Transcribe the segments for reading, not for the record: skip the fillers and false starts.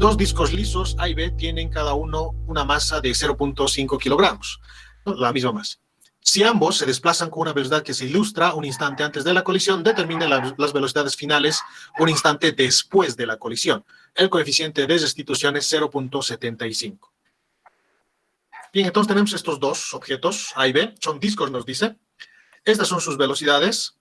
dos discos lisos A y B tienen cada uno una masa de 0.5 kilogramos, ¿no? La misma masa. Si ambos se desplazan con una velocidad que se ilustra un instante antes de la colisión, determine las velocidades finales un instante después de la colisión. El coeficiente de restitución es 0.75. Bien, entonces tenemos estos dos objetos, A y B, son discos, nos dice. Estas son sus velocidades,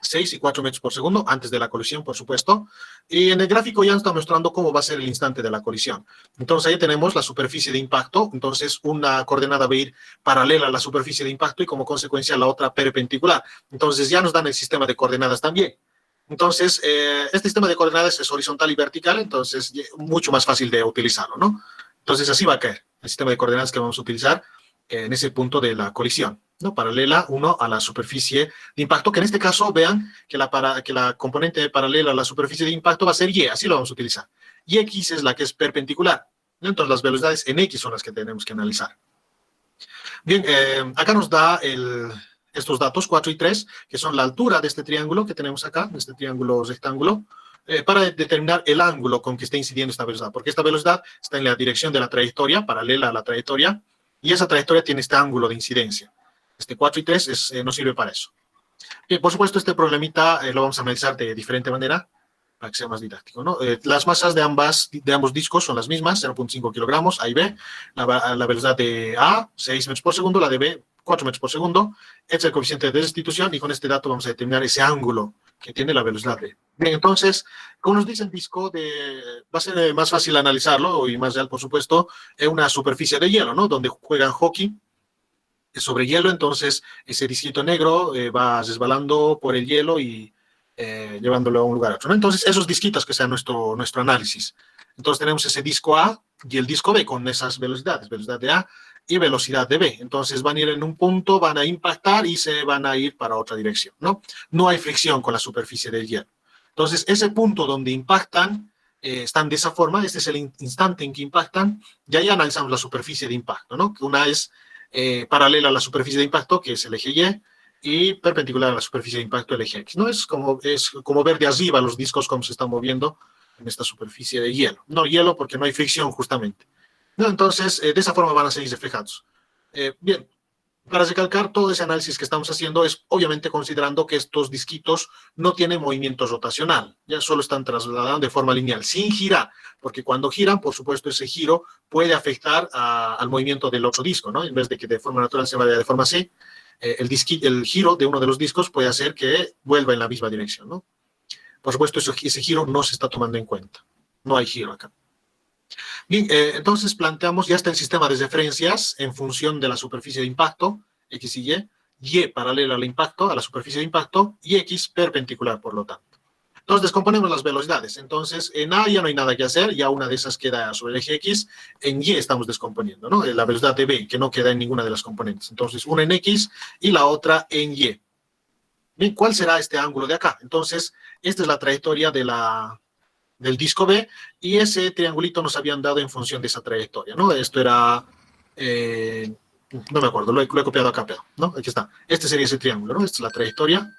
6 y 4 metros por segundo, antes de la colisión, por supuesto. Y en el gráfico ya nos está mostrando cómo va a ser el instante de la colisión. Entonces ahí tenemos la superficie de impacto, entonces una coordenada va a ir paralela a la superficie de impacto y como consecuencia la otra perpendicular. Entonces ya nos dan el sistema de coordenadas también. Entonces, este sistema de coordenadas es horizontal y vertical, entonces mucho más fácil de utilizarlo, ¿no? Entonces así va a caer el sistema de coordenadas que vamos a utilizar en ese punto de la colisión, ¿no? Paralela uno a la superficie de impacto, que en este caso vean que la componente paralela a la superficie de impacto va a ser Y, así lo vamos a utilizar. Y X es la que es perpendicular, ¿no? Entonces las velocidades en X son las que tenemos que analizar. Bien, acá nos da estos datos 4 y 3, que son la altura de este triángulo que tenemos acá, de este triángulo rectángulo, para determinar el ángulo con que está incidiendo esta velocidad, porque esta velocidad está en la dirección de la trayectoria, paralela a la trayectoria, y esa trayectoria tiene este ángulo de incidencia. Este 4 y 3 nos sirve para eso. Bien, por supuesto, este problemita lo vamos a analizar de diferente manera, para que sea más didáctico, ¿no? Las masas de ambos discos son las mismas, 0.5 kilogramos, A y B. La velocidad de A, 6 metros por segundo, la de B, 4 metros por segundo. Este es el coeficiente de restitución y con este dato vamos a determinar ese ángulo que tiene la velocidad B. Bien, entonces, como nos dice el disco, va a ser más fácil analizarlo y más real, por supuesto, en una superficie de hielo, ¿no? Donde juegan hockey sobre hielo, entonces ese disquito negro va resbalando por el hielo y llevándolo a un lugar a otro, ¿no? Entonces, esos disquitos que sea nuestro análisis. Entonces, tenemos ese disco A y el disco B con esas velocidades, velocidad de A y velocidad de B. Entonces, van a ir en un punto, van a impactar y se van a ir para otra dirección, ¿no? No hay fricción con la superficie del hielo. Entonces, ese punto donde impactan, están de esa forma, este es el instante en que impactan, y ahí analizamos la superficie de impacto, ¿no? Que una es paralela a la superficie de impacto, que es el eje Y, y perpendicular a la superficie de impacto del eje X. ¿No? Es como ver de arriba los discos cómo se están moviendo en esta superficie de hielo. No hielo porque no hay fricción justamente. ¿No? Entonces, de esa forma van a seguir reflejados. Bien, para recalcar, todo ese análisis que estamos haciendo es obviamente considerando que estos disquitos no tienen movimiento rotacional, ya solo están trasladando de forma lineal, sin girar, porque cuando giran, por supuesto, ese giro puede afectar al movimiento del otro disco, ¿no? En vez de que de forma natural se vaya de forma así, el giro de uno de los discos puede hacer que vuelva en la misma dirección, ¿no? Por supuesto, ese giro no se está tomando en cuenta. No hay giro acá. Bien, entonces planteamos, ya está el sistema de referencias en función de la superficie de impacto, X y paralela al impacto, a la superficie de impacto, y X perpendicular, por lo tanto. Entonces descomponemos las velocidades. Entonces en A ya no hay nada que hacer, ya una de esas queda sobre el eje X, en Y estamos descomponiendo, ¿no? La velocidad de B, que no queda en ninguna de las componentes. Entonces una en X y la otra en Y. Bien, ¿cuál será este ángulo de acá? Entonces, esta es la trayectoria del disco B, y ese triangulito nos habían dado en función de esa trayectoria, ¿no? Esto era, no me acuerdo, lo he copiado acá, pero, ¿no? Aquí está. Este sería ese triángulo, ¿no? Esta es la trayectoria.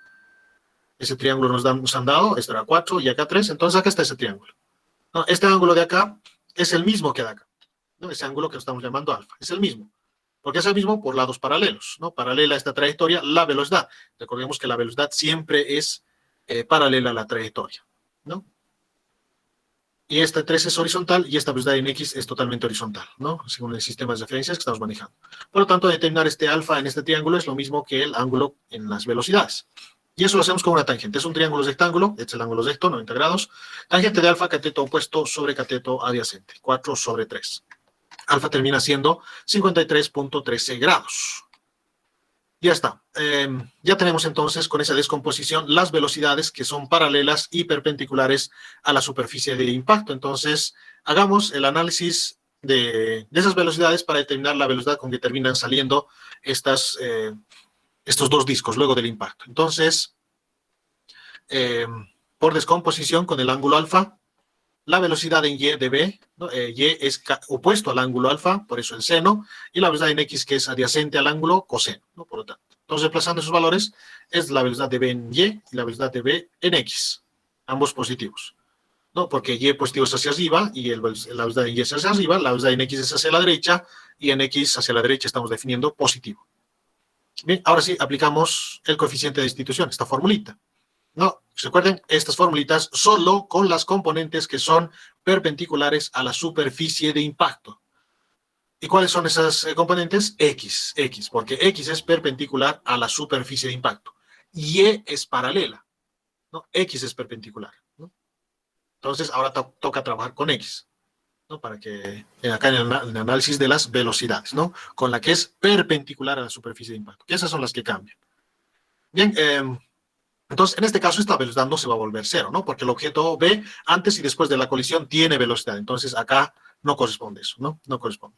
Ese triángulo nos han dado, esto era 4 y acá 3, entonces acá está ese triángulo. ¿No? Este ángulo de acá es el mismo que de acá, ¿no? Ese ángulo que estamos llamando alfa, es el mismo. Porque es el mismo por lados paralelos, ¿no? Paralela a esta trayectoria, la velocidad. Recordemos que la velocidad siempre es paralela a la trayectoria, ¿no? Y esta 3 es horizontal y esta velocidad en X es totalmente horizontal, ¿no? Según el sistema de referencias que estamos manejando. Por lo tanto, determinar este alfa en este triángulo es lo mismo que el ángulo en las velocidades. Y eso lo hacemos con una tangente. Es un triángulo rectángulo, este es el ángulo recto, 90 grados. Tangente de alfa, cateto opuesto sobre cateto adyacente, 4 sobre 3. Alfa termina siendo 53.13 grados. Ya está. Ya tenemos entonces con esa descomposición las velocidades que son paralelas y perpendiculares a la superficie de impacto. Entonces, hagamos el análisis de esas velocidades para determinar la velocidad con que terminan saliendo estos dos discos luego del impacto. Entonces, por descomposición con el ángulo alfa, la velocidad en Y de B, ¿no? Y es opuesto al ángulo alfa, por eso el seno, y la velocidad en X que es adyacente al ángulo coseno, ¿no? Por lo tanto. Entonces, reemplazando esos valores, es la velocidad de B en Y y la velocidad de B en X, ambos positivos. ¿no? Porque Y positivo es hacia arriba y la velocidad en Y es hacia arriba, la velocidad en X es hacia la derecha y en X hacia la derecha estamos definiendo positivo. Bien, ahora sí, aplicamos el coeficiente de distribución, esta formulita. No, recuerden, estas formulitas solo con las componentes que son perpendiculares a la superficie de impacto. ¿Y cuáles son esas componentes? X, porque X es perpendicular a la superficie de impacto. Y es paralela, ¿no? X es perpendicular, ¿no? Entonces, ahora toca trabajar con X, ¿no? Para que, acá en el análisis de las velocidades, ¿no? Con la que es perpendicular a la superficie de impacto. Que esas son las que cambian. Bien, entonces, en este caso, esta velocidad no se va a volver cero, ¿no? Porque el objeto B, antes y después de la colisión, tiene velocidad. Entonces, acá no corresponde eso, ¿no? No corresponde.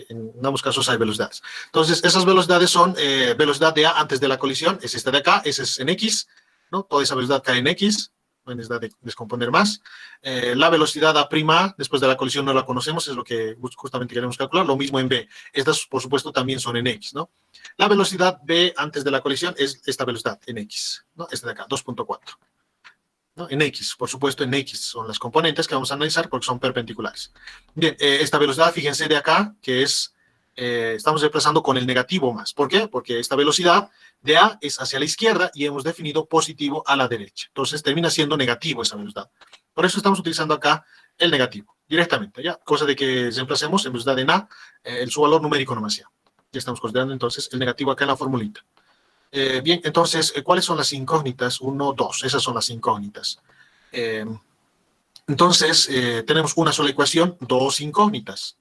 En ambos casos hay velocidades. Entonces, esas velocidades son velocidad de A antes de la colisión, es esta de acá, ese es en X, ¿no? Toda esa velocidad cae en X, no hay necesidad de descomponer más. La velocidad A', después de la colisión no la conocemos, es lo que justamente queremos calcular. Lo mismo en B. Estas, por supuesto, también son en X, ¿no? La velocidad B antes de la colisión es esta velocidad en X, ¿no? Esta de acá, 2.4. ¿No? En X, por supuesto, en X son las componentes que vamos a analizar porque son perpendiculares. Bien, esta velocidad, fíjense de acá, que es, estamos desplazando con el negativo más. ¿Por qué? Porque esta velocidad de A es hacia la izquierda y hemos definido positivo a la derecha. Entonces termina siendo negativo esa velocidad. Por eso estamos utilizando acá el negativo, directamente, ¿ya? Cosa de que reemplacemos en velocidad en A su valor numérico nomás ya. Ya estamos considerando entonces el negativo acá en la formulita. Bien, entonces, ¿cuáles son las incógnitas? 1, 2, esas son las incógnitas. Entonces, tenemos una sola ecuación, dos incógnitas.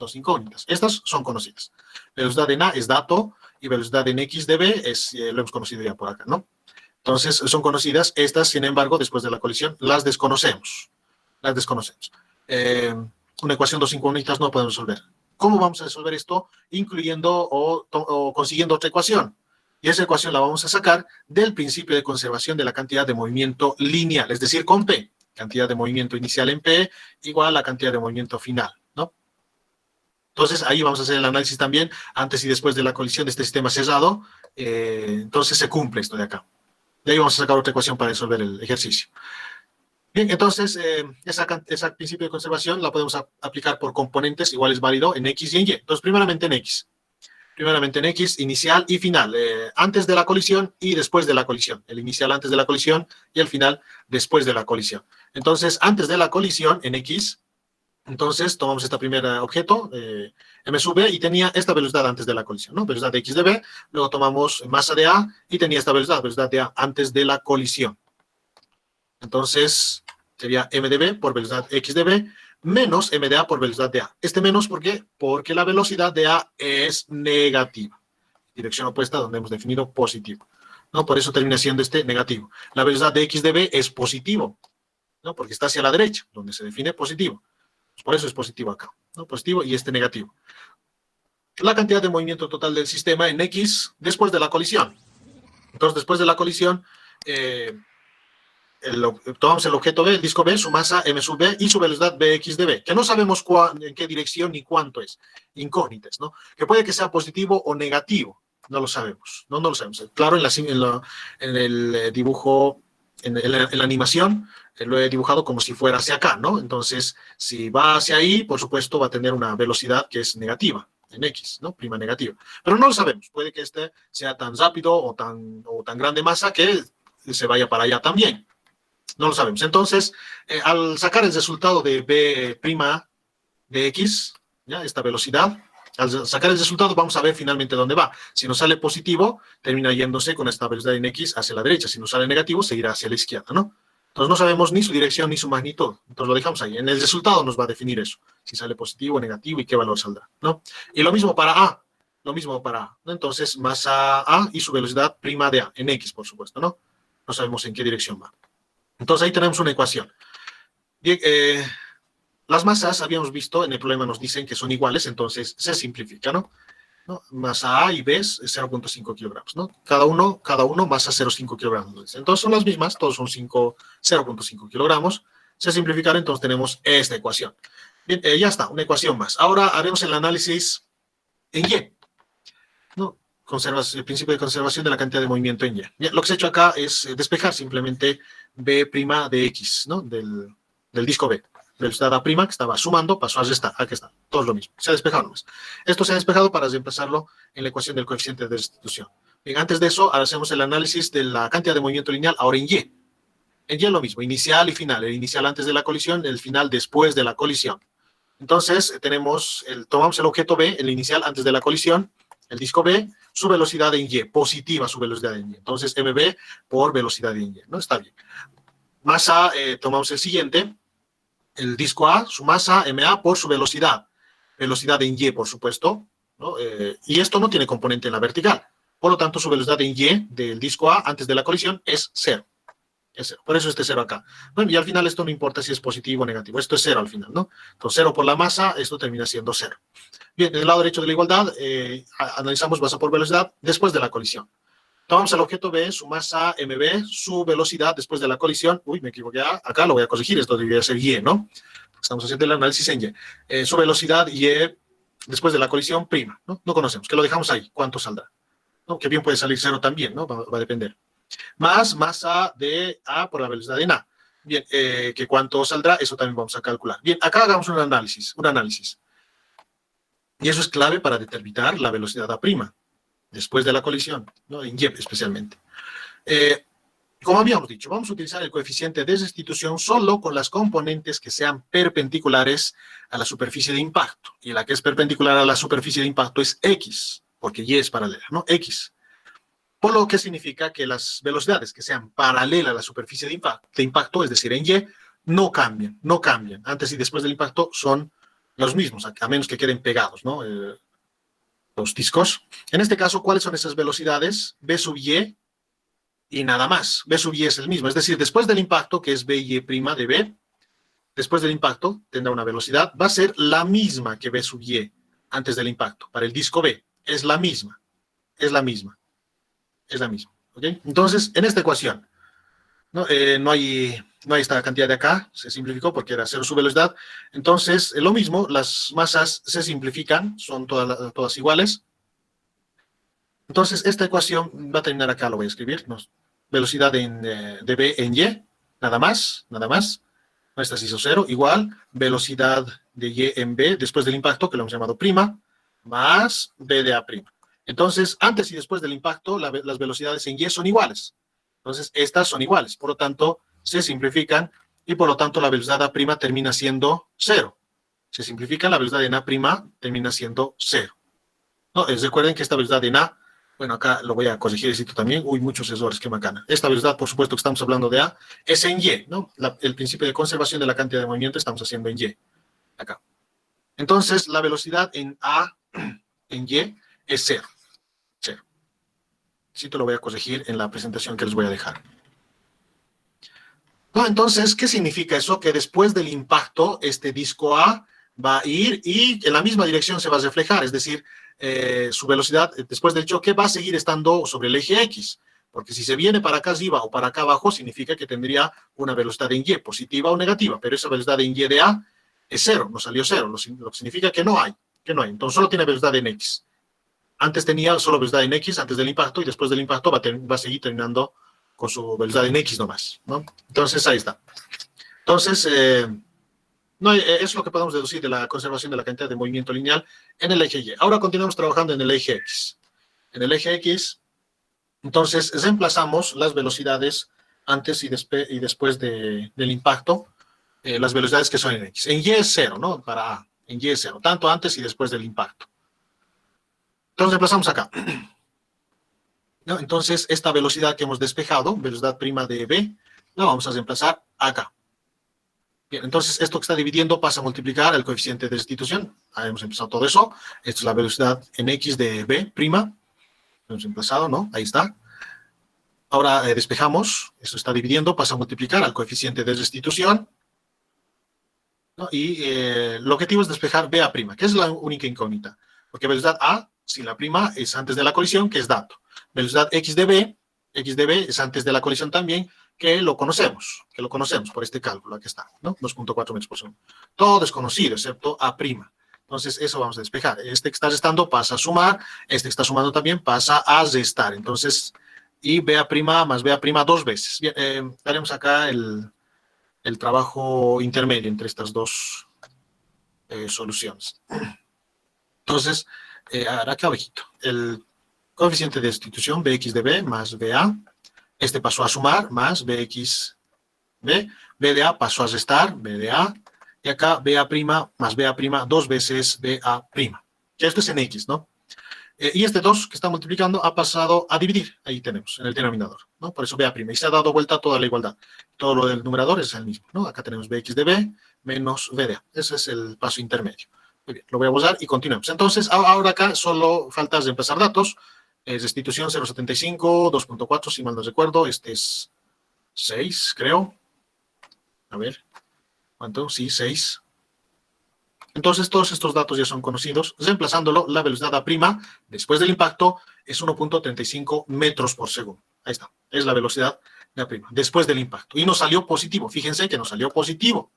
Estas son conocidas. Velocidad en A es dato y velocidad en X de B lo hemos conocido ya por acá, ¿no? Entonces, son conocidas. Estas, sin embargo, después de la colisión, las desconocemos. Una ecuación, dos incógnitas no podemos resolver. ¿Cómo vamos a resolver esto? Incluyendo o consiguiendo otra ecuación. Y esa ecuación la vamos a sacar del principio de conservación de la cantidad de movimiento lineal, es decir, con P. Cantidad de movimiento inicial en P igual a la cantidad de movimiento final, ¿no? Entonces, ahí vamos a hacer el análisis también, antes y después de la colisión de este sistema cerrado. Entonces, se cumple esto de acá. De ahí vamos a sacar otra ecuación para resolver el ejercicio. Bien, entonces, ese principio de conservación la podemos aplicar por componentes, igual es válido en X y en Y. Entonces, primeramente en X. Inicial y final, antes de la colisión y después de la colisión. El inicial antes de la colisión y el final después de la colisión. Entonces, antes de la colisión, en X, entonces tomamos este primer objeto, M sub B, y tenía esta velocidad antes de la colisión, ¿no? Velocidad de X de B, luego tomamos masa de A y tenía esta velocidad de A antes de la colisión. Entonces, sería M de B por velocidad X de B, menos M de A por velocidad de A. Este menos, ¿por qué? Porque la velocidad de A es negativa. Dirección opuesta donde hemos definido positivo, ¿no? Por eso termina siendo este negativo. La velocidad de X de B es positivo, ¿no? Porque está hacia la derecha, donde se define positivo. Por eso es positivo acá, ¿no? Positivo y este negativo. La cantidad de movimiento total del sistema en X después de la colisión. Entonces, después de la colisión, tomamos el objeto B, el disco B, su masa M sub B y su velocidad Bx de B, que no sabemos en qué dirección ni cuánto es, incógnitas, ¿no? Que puede que sea positivo o negativo, no lo sabemos, no lo sabemos. Claro, en el dibujo, en la animación, lo he dibujado como si fuera hacia acá, ¿no? Entonces, si va hacia ahí, por supuesto, va a tener una velocidad que es negativa, en X, ¿no? Prima negativa. Pero no lo sabemos, puede que este sea tan rápido o tan grande masa que se vaya para allá también. No lo sabemos. Entonces, al sacar el resultado de B' de X, ¿ya? Esta velocidad, al sacar el resultado vamos a ver finalmente dónde va. Si nos sale positivo, termina yéndose con esta velocidad en X hacia la derecha. Si nos sale negativo, seguirá hacia la izquierda, ¿no? Entonces no sabemos ni su dirección ni su magnitud. Entonces lo dejamos ahí. En el resultado nos va a definir eso. Si sale positivo o negativo y qué valor saldrá, ¿no? Y lo mismo para A. Lo mismo para A, ¿no? Entonces, masa A y su velocidad prima de A, en X, por supuesto, ¿no? No sabemos en qué dirección va. Entonces ahí tenemos una ecuación. Bien, las masas, habíamos visto, en el problema nos dicen que son iguales, entonces se simplifica, ¿no? Masa A y B es 0.5 kilogramos, ¿no? Cada uno masa 0.5 kilogramos. Entonces son las mismas, todos son 0.5 kilogramos. Se simplificará, entonces tenemos esta ecuación. Bien, ya está, una ecuación más. Ahora haremos el análisis en Y, ¿no? El principio de conservación de la cantidad de movimiento en Y. Bien, lo que se ha hecho acá es despejar simplemente B' de X, ¿no? Del disco B. velocidad A', que estaba sumando, pasó a restar. Aquí está, todo es lo mismo. Se ha despejado nomás. Esto se ha despejado para reemplazarlo en la ecuación del coeficiente de restitución. Bien, antes de eso, ahora hacemos el análisis de la cantidad de movimiento lineal, ahora en Y. En Y es lo mismo, inicial y final. El inicial antes de la colisión, el final después de la colisión. Entonces, tomamos el objeto B, el inicial antes de la colisión, el disco B, su velocidad en Y, positiva su velocidad en Y. Entonces, MB por velocidad en Y, ¿no? Está bien. Masa, tomamos el siguiente, el disco A, su masa, MA por su velocidad. Velocidad en Y, por supuesto, ¿no? Y esto no tiene componente en la vertical. Por lo tanto, su velocidad en Y del disco A antes de la colisión es 0. Es 0. Por eso este 0 acá. Bueno, y al final esto no importa si es positivo o negativo. Esto es 0 al final, ¿no? Entonces, 0 por la masa, esto termina siendo 0. Bien, del lado derecho de la igualdad, analizamos masa por velocidad después de la colisión. Tomamos el objeto B, su masa MB, su velocidad después de la colisión. Uy, me equivoqué. Acá lo voy a corregir. Esto debería ser Y, ¿no? Estamos haciendo el análisis en Y. Su velocidad Y después de la colisión, prima, ¿no? No conocemos. Que lo dejamos ahí. ¿Cuánto saldrá? ¿No? Que bien puede salir 0 también, ¿no? Va a depender. Más masa de A por la velocidad en A. Bien, que cuánto saldrá, eso también vamos a calcular. Bien, acá hagamos un análisis. Y eso es clave para determinar la velocidad A', después de la colisión, ¿no? En Y especialmente. Como habíamos dicho, vamos a utilizar el coeficiente de restitución solo con las componentes que sean perpendiculares a la superficie de impacto. Y la que es perpendicular a la superficie de impacto es X, porque Y es paralela, ¿no? X. Por lo que significa que las velocidades que sean paralelas a la superficie de impacto, es decir, en Y, no cambian. Antes y después del impacto son los mismos, a menos que queden pegados, ¿no? Los discos. En este caso, ¿cuáles son esas velocidades? B sub Y y nada más. B sub Y es el mismo. Es decir, después del impacto, que es BY' de B, después del impacto tendrá una velocidad, va a ser la misma que B sub Y antes del impacto. Para el disco B, es la misma. ¿Okay? Entonces, en esta ecuación, no hay esta cantidad de acá, se simplificó porque era 0 su velocidad. Entonces, lo mismo, las masas se simplifican, son todas iguales. Entonces, esta ecuación va a terminar acá, lo voy a escribir. Velocidad de B en Y, nada más. Esta se hizo 0, igual, velocidad de Y en B después del impacto, que lo hemos llamado prima, más B de A'. Entonces, antes y después del impacto, las velocidades en Y son iguales. Entonces, estas son iguales. Por lo tanto, se simplifican y por lo tanto la velocidad A' termina siendo 0. Se simplifica, la velocidad en A' termina siendo 0. ¿No? Recuerden que esta velocidad en A, bueno, acá lo voy a corregir esto también. Uy, muchos errores, qué macana. Esta velocidad, por supuesto que estamos hablando de A, es en Y, ¿no? El principio de conservación de la cantidad de movimiento estamos haciendo en Y. Acá. Entonces, la velocidad en A, en Y, es 0. Sí, te lo voy a corregir en la presentación que les voy a dejar. No, entonces, ¿qué significa eso? Que después del impacto, este disco A va a ir y en la misma dirección se va a reflejar, es decir, su velocidad después del choque va a seguir estando sobre el eje X, porque si se viene para acá arriba o para acá abajo, significa que tendría una velocidad en Y, positiva o negativa, pero esa velocidad en Y de A es 0, no salió 0, lo que significa que no hay, entonces solo tiene velocidad en X. Antes tenía solo velocidad en X antes del impacto y después del impacto va a seguir terminando con su velocidad en X nomás, ¿no? Entonces, ahí está. Entonces, es lo que podemos deducir de la conservación de la cantidad de movimiento lineal en el eje Y. Ahora continuamos trabajando en el eje X. En el eje X, entonces, reemplazamos las velocidades antes y después del impacto, las velocidades que son en X. En Y es 0, ¿no? Para A, en Y es 0, tanto antes y después del impacto. Entonces, reemplazamos acá. ¿No? Entonces, esta velocidad que hemos despejado, velocidad prima de B, la vamos a reemplazar acá. Bien, entonces, esto que está dividiendo pasa a multiplicar el coeficiente de restitución. Ahí hemos empezado todo eso. Esta es la velocidad en X de B prima. Lo hemos emplazado, ¿no? Ahí está. Ahora despejamos. Esto está dividiendo, pasa a multiplicar al coeficiente de restitución. ¿No? Y el objetivo es despejar B A prima, que es la única incógnita. Porque velocidad A, si la prima es antes de la colisión, que es dato. Velocidad X de B es antes de la colisión también, que lo conocemos por este cálculo, aquí está, ¿no? 2.4 metros por segundo. Todo desconocido, excepto A'. Entonces, eso vamos a despejar. Este que está restando pasa a sumar, este que está sumando también pasa a restar. Entonces, y B' más B' dos veces. Bien, daremos acá el trabajo intermedio entre estas dos soluciones. Entonces, acá abajito, el coeficiente de sustitución Bx de B más BA, este pasó a sumar más Bx B, B de A pasó a restar B de A, y acá BA' más BA' dos veces BA', que esto es en X, ¿no? Y este 2 que está multiplicando ha pasado a dividir, ahí tenemos, en el denominador, ¿no? Por eso BA', y se ha dado vuelta toda la igualdad. Todo lo del numerador es el mismo, ¿no? Acá tenemos Bx de B menos B de A, ese es el paso intermedio. Muy bien, lo voy a borrar y continuamos. Entonces, ahora acá solo falta reemplazar datos, restitución 0.75, 2.4, si mal no recuerdo, este es 6, creo. A ver, ¿cuánto? Sí, 6. Entonces, todos estos datos ya son conocidos. Reemplazándolo, la velocidad A' después del impacto es 1.35 metros por segundo. Ahí está, es la velocidad de A' después del impacto. Y nos salió positivo. Fíjense que nos salió positivo.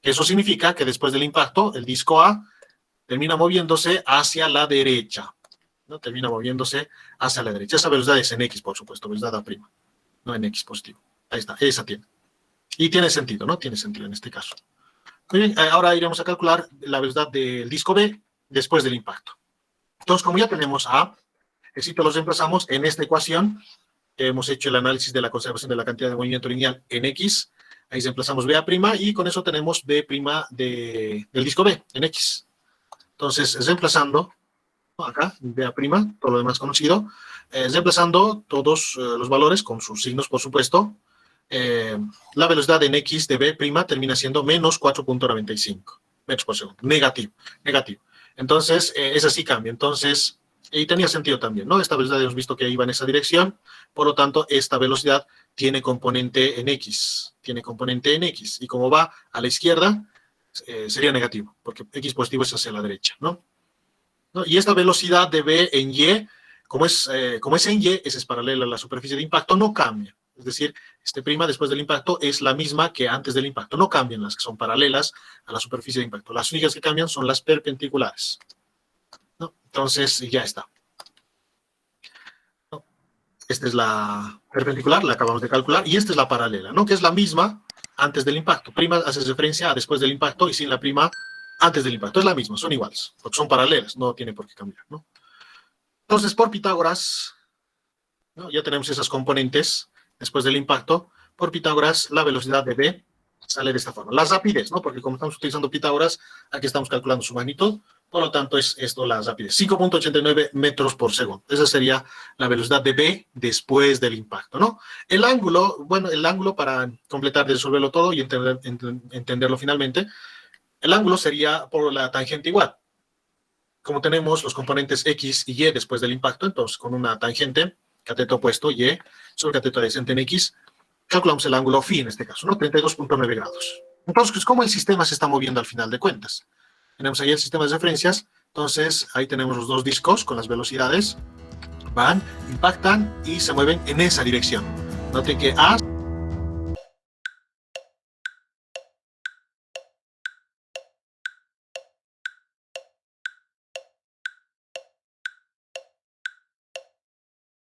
Eso significa que después del impacto, el disco A termina moviéndose hacia la derecha. ¿No? Termina moviéndose hacia la derecha. Esa velocidad es en X, por supuesto, velocidad A', no en X positivo. Ahí está, esa tiene. Y tiene sentido, ¿no? Tiene sentido en este caso. Muy bien, ahora iremos a calcular la velocidad del disco B después del impacto. Entonces, como ya tenemos A, lo reemplazamos en esta ecuación, que hemos hecho el análisis de la conservación de la cantidad de movimiento lineal en X. Ahí reemplazamos BA' y con eso tenemos B' del disco B en X. Entonces, reemplazando, acá, BA', todo lo demás conocido, reemplazando todos los valores con sus signos, por supuesto, la velocidad en X de B' termina siendo menos 4.95 metros por segundo. Negativo. Entonces, esa sí cambia. Entonces, y tenía sentido también, ¿no? Esta velocidad hemos visto que iba en esa dirección, por lo tanto, esta velocidad tiene componente en X. Y como va a la izquierda, sería negativo, porque X positivo es hacia la derecha, ¿no? Y esta velocidad de B en Y, como es en Y, esa es paralela a la superficie de impacto, no cambia. Es decir, prima después del impacto es la misma que antes del impacto. No cambian las que son paralelas a la superficie de impacto. Las únicas que cambian son las perpendiculares, ¿no? Entonces, ya está. ¿No? Esta es la perpendicular, la acabamos de calcular, y esta es la paralela, ¿no? Que es la misma antes del impacto. Prima hace referencia a después del impacto y sin la prima antes del impacto. Es la misma, son iguales, porque son paralelas, no tiene por qué cambiar, ¿no? Entonces, por Pitágoras, ¿no? Ya tenemos esas componentes. Después del impacto, por Pitágoras, la velocidad de B sale de esta forma. La rapidez, ¿no? Porque como estamos utilizando Pitágoras, aquí estamos calculando su magnitud, por lo tanto es esto la rapidez. 5.89 metros por segundo. Esa sería la velocidad de B después del impacto, ¿no? El ángulo para completar de resolverlo todo y entenderlo finalmente, el ángulo sería por la tangente igual. Como tenemos los componentes X y Y después del impacto, entonces con una tangente, cateto opuesto, Y, sobre cateto adyacente en X, calculamos el ángulo phi en este caso, ¿no? 32.9 grados. Entonces, ¿cómo el sistema se está moviendo al final de cuentas? Tenemos ahí el sistema de referencias, entonces ahí tenemos los dos discos con las velocidades, van, impactan y se mueven en esa dirección. Noten que A